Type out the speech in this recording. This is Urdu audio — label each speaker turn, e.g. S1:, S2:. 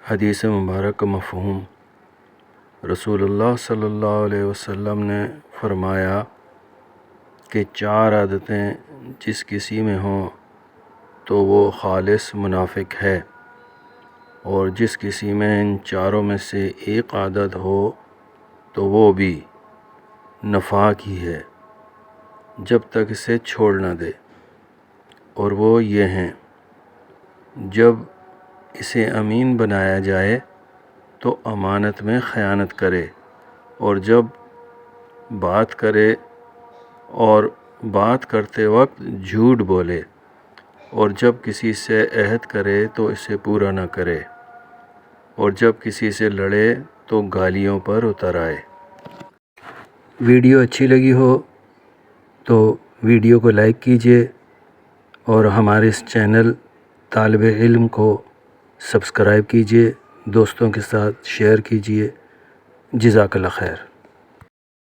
S1: حدیث مبارک کا مفہوم۔ رسول اللہ صلی اللہ علیہ وسلم نے فرمایا کہ 4 عادتیں جس کسی میں ہوں تو وہ خالص منافق ہے، اور جس کسی میں ان 4 میں سے ایک عادت ہو تو وہ بھی نفاق ہی ہے جب تک اسے چھوڑ نہ دے، اور وہ یہ ہیں: جب اسے امین بنایا جائے تو امانت میں خیانت کرے، اور جب بات کرے اور بات کرتے وقت جھوٹ بولے، اور جب کسی سے عہد کرے تو اسے پورا نہ کرے، اور جب کسی سے لڑے تو گالیوں پر اتر آئے۔ ویڈیو اچھی لگی ہو تو ویڈیو کو لائک کیجیے، اور ہمارے اس چینل طالب علم کو سبسکرائب کیجیے، دوستوں کے ساتھ شیئر کیجیے۔ جزاک اللہ خیر۔